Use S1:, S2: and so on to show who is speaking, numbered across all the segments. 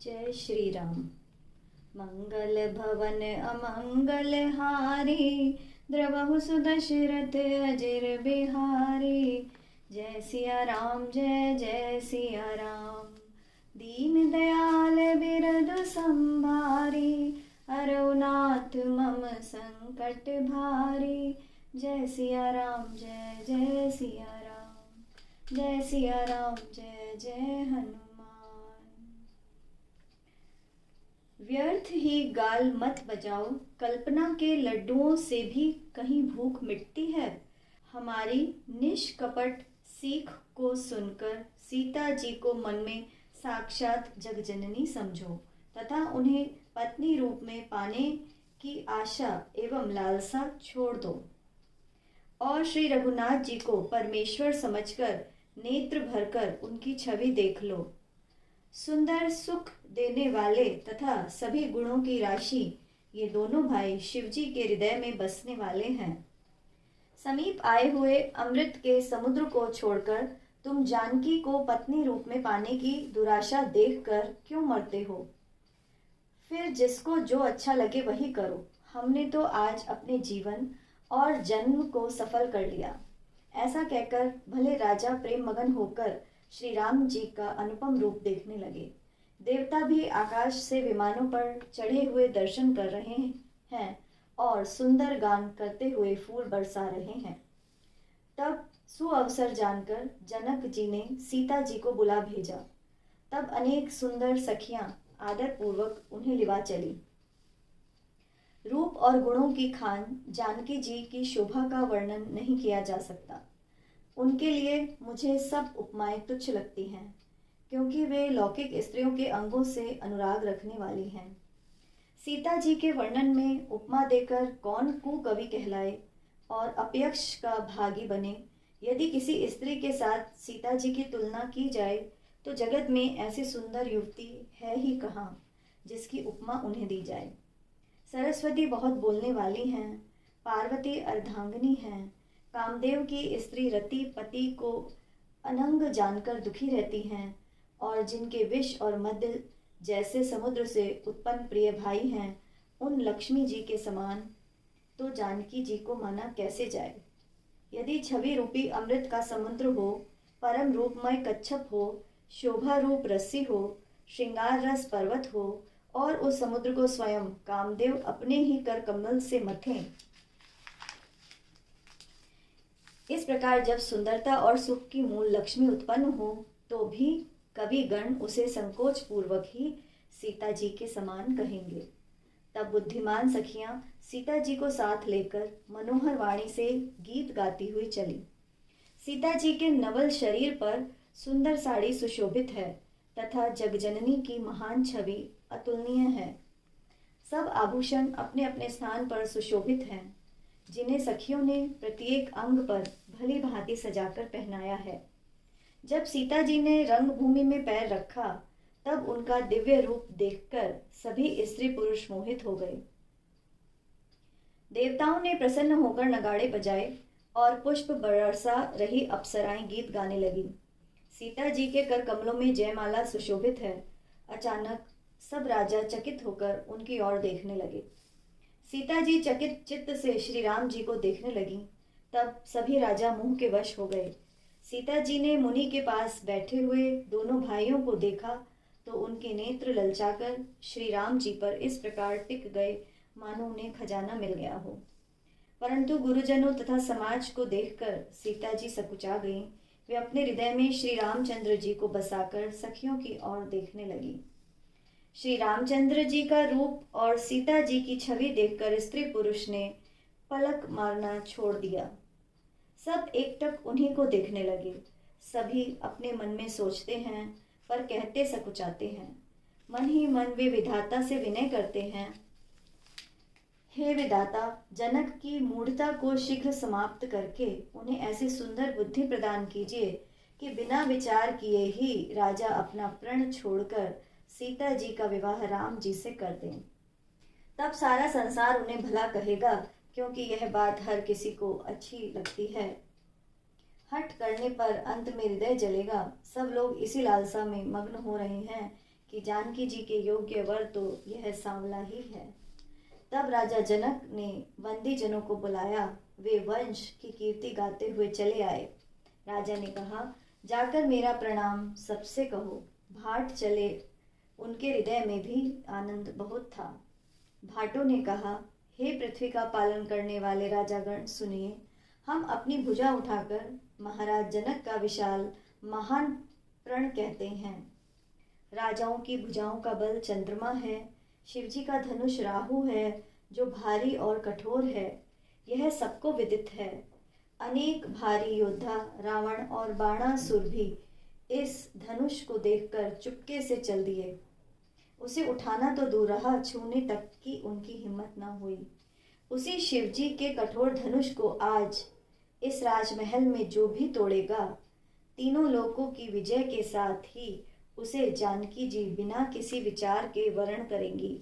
S1: जय श्री राम। मंगल भवन अमंगल हारी, द्रवहु सुदशरथ अजिर बिहारी। जय सिया राम जय जय सिया राम। दीन दयाल बिरदु संभारी, अरउनाथ मम संकट भारी। जय सिया राम जय जय सिया राम। जय सिया राम जय जय हनुमान। व्यर्थ ही गाल मत बजाओ, कल्पना के लड्डुओं से भी कहीं भूख मिटती है। हमारी निष्कपट सीख को सुनकर सीता जी को मन में साक्षात जगजननी समझो तथा उन्हें पत्नी रूप में पाने की आशा एवं लालसा छोड़ दो और श्री रघुनाथ जी को परमेश्वर समझकर नेत्र भरकर उनकी छवि देख लो। सुंदर सुख देने वाले तथा सभी गुणों की राशि ये दोनों भाई शिवजी के हृदय में बसने वाले हैं। समीप आए हुए अमृत के समुद्र को छोड़कर तुम जानकी को पत्नी रूप में पाने की दुराशा देखकर क्यों मरते हो? फिर जिसको जो अच्छा लगे वही करो। हमने तो आज अपने जीवन और जन्म को सफल कर लिया। ऐसा कहकर भले राजा प्रेम मगन होकर श्री राम जी का अनुपम रूप देखने लगे। देवता भी आकाश से विमानों पर चढ़े हुए दर्शन कर रहे हैं और सुंदर गान करते हुए फूल बरसा रहे हैं। तब सुअवसर जानकर जनक जी ने सीता जी को बुला भेजा। तब अनेक सुंदर सखियां आदर पूर्वक उन्हें लिवा चली। रूप और गुणों की खान जानकी जी की शोभा का वर्णन नहीं किया जा सकता। उनके लिए मुझे सब उपमाएं तुच्छ लगती हैं, क्योंकि वे लौकिक स्त्रियों के अंगों से अनुराग रखने वाली हैं। सीता जी के वर्णन में उपमा देकर कौन कुकवि कहलाए और अपयश का भागी बने। यदि किसी स्त्री के साथ सीता जी की तुलना की जाए तो जगत में ऐसी सुंदर युवती है ही कहाँ जिसकी उपमा उन्हें दी जाए। सरस्वती बहुत बोलने वाली हैं, पार्वती अर्धांगिनी हैं, कामदेव की स्त्री रति पति को अनंग जानकर दुखी रहती हैं और जिनके विष और मद जैसे समुद्र से उत्पन्न प्रिय भाई हैं, उन लक्ष्मी जी के समान तो जानकी जी को माना कैसे जाए। यदि छवि रूपी अमृत का समुद्र हो, परम रूपमय कच्छप हो, शोभा रूप रस्सी हो, श्रृंगार रस पर्वत हो और उस समुद्र को स्वयं कामदेव अपने ही कर कमल से मथें, इस प्रकार जब सुंदरता और सुख की मूल लक्ष्मी उत्पन्न हो तो भी कवि गण उसे संकोच पूर्वक ही सीता जी के समान कहेंगे। तब बुद्धिमान सखियां सीता जी को साथ लेकर मनोहर वाणी से गीत गाती हुई चली। सीता जी के नवल शरीर पर सुंदर साड़ी सुशोभित है तथा जगजननी की महान छवि अतुलनीय है। सब आभूषण अपने अपने स्थान पर सुशोभित हैं, जिन्हें सखियों ने प्रत्येक अंग पर भली भांति सजाकर पहनाया है। जब सीता जी ने रंगभूमि में पैर रखा तब उनका दिव्य रूप देखकर सभी स्त्री पुरुष मोहित हो गए। देवताओं ने प्रसन्न होकर नगाड़े बजाए और पुष्प बरसा रही अप्सराएं गीत गाने लगी। सीता जी के कर कमलों में जयमाला सुशोभित है। अचानक सब राजा चकित होकर उनकी ओर देखने लगे। सीता जी चकित चित्त से श्री राम जी को देखने लगी। तब सभी राजा मुंह के वश हो गए। सीता जी ने मुनि के पास बैठे हुए दोनों भाइयों को देखा तो उनके नेत्र ललचाकर श्री राम जी पर इस प्रकार टिक गए मानो उन्हें खजाना मिल गया हो। परंतु गुरुजनों तथा समाज को देखकर सीता जी सकुचा गईं। वे अपने हृदय में श्री रामचंद्र जी को बसाकर सखियों की ओर देखने लगी। श्री रामचंद्र जी का रूप और सीता जी की छवि देखकर स्त्री पुरुष ने पलक मारना छोड़ दिया। सब एकटक उन्हीं को देखने लगे। सभी अपने मन में सोचते हैं पर कहते सकुचाते हैं। मन ही मन वे विधाता से विनय करते हैं, हे विधाता, जनक की मूढ़ता को शीघ्र समाप्त करके उन्हें ऐसी सुंदर बुद्धि प्रदान कीजिए कि बिना विचार किए ही राजा अपना प्रण छोड़कर सीता जी का विवाह राम जी से कर दें। तब सारा संसार उन्हें भला कहेगा, क्योंकि यह बात हर किसी को अच्छी लगती है। हठ करने पर अंत में हृदय जलेगा। सब लोग इसी लालसा में मग्न हो रहे हैं कि जानकी जी के योग्य वर तो यह सांवला ही है। तब राजा जनक ने बंदी जनों को बुलाया। वे वंश की कीर्ति गाते हुए चले आए। राजा ने कहा, जाकर मेरा प्रणाम सबसे कहो। भाट चले, उनके हृदय में भी आनंद बहुत था। भाटों ने कहा, हे पृथ्वी का पालन करने वाले राजागण, सुनिए। हम अपनी भुजा उठाकर महाराज जनक का विशाल महान प्रण कहते हैं। राजाओं की भुजाओं का बल चंद्रमा है, शिवजी का धनुष राहु है जो भारी और कठोर है, यह सबको विदित है। अनेक भारी योद्धा रावण और बाणासुर भी इस धनुष को देखकर चुपके से चल दिए। उसे उठाना तो दूर रहा, छूने तक की उनकी हिम्मत न हुई। उसी शिवजी के कठोर धनुष को आज इस राजमहल में जो भी तोड़ेगा, तीनों लोकों की विजय के साथ ही उसे जानकी जी बिना किसी विचार के वरण करेंगी।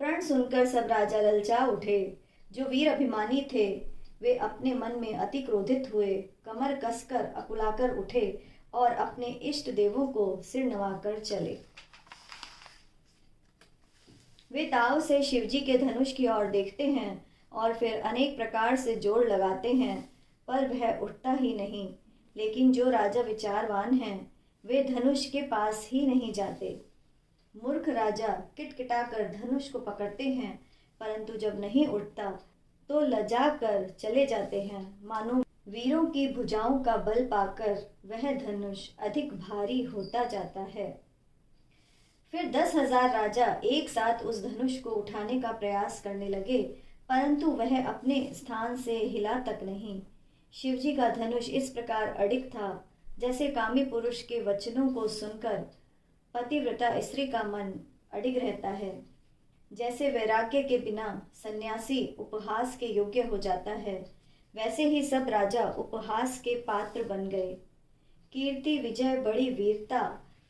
S1: प्रण सुनकर सब राजा ललचा उठे। जो वीर अभिमानी थे वे अपने मन में अति क्रोधित हुए, कमर कसकर अकुलाकर उठे और अपने इष्ट देवों को सिर नवाकर चले। वे ताव से शिवजी के धनुष की ओर देखते हैं और फिर अनेक प्रकार से जोर लगाते हैं, पर वह उठता ही नहीं। लेकिन जो राजा विचारवान हैं वे धनुष के पास ही नहीं जाते। मूर्ख राजा किटकिटाकर धनुष को पकड़ते हैं, परंतु जब नहीं उठता तो लजा कर चले जाते हैं। मानो वीरों की भुजाओं का बल पाकर वह धनुष अधिक भारी होता जाता है। फिर 10,000 राजा एक साथ उस धनुष को उठाने का प्रयास करने लगे, परंतु वह अपने स्थान से हिला तक नहीं। शिवजी का धनुष इस प्रकार अडिग था जैसे कामी पुरुष के वचनों को सुनकर पतिव्रता स्त्री का मन अडिग रहता है। जैसे वैराग्य के बिना सन्यासी उपहास के योग्य हो जाता है, वैसे ही सब राजा उपहास के पात्र बन गए। कीर्ति, विजय, बड़ी वीरता,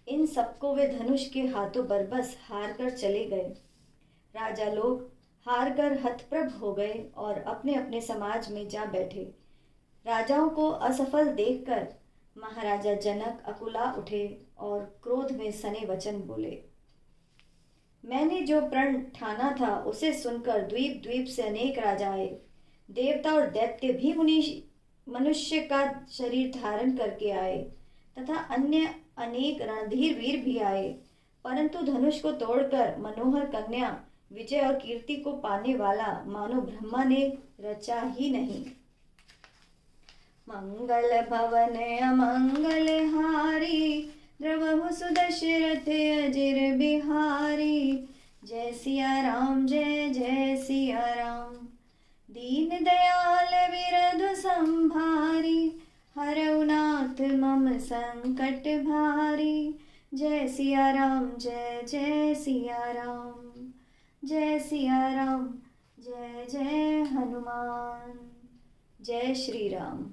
S1: इन सबको वे धनुष के हाथों बरबस हार कर चले गए। राजा लोग हार कर हतप्रभ हो गए और अपने अपने समाज में जा बैठे। राजाओं को असफल देखकर महाराजा जनक अकुला उठे और क्रोध में सने वचन बोले। मैंने जो प्रण ठाना था उसे सुनकर द्वीप द्वीप से अनेक राजा आए। देवता और दैत्य भी मनुष्य का शरीर धारण करके आए तथा अन्य अनेक रणधीर वीर भी आए, परंतु धनुष को तोड़कर मनोहर कन्या विजय और कीर्ति को पाने वाला मानो ब्रह्मा ने रचा ही नहीं। मंगल भवन अमंगल हारी, द्रवहु सुदशरथ अजिर बिहारी। जय सिया राम, जय जय सिया राम। दीन दयाल विरधु संभारी, हरऊ नाथ मम संकट भारी। जय सिया राम, जय जय सिया राम। जय सिया राम, जय जय हनुमान। जय श्री राम।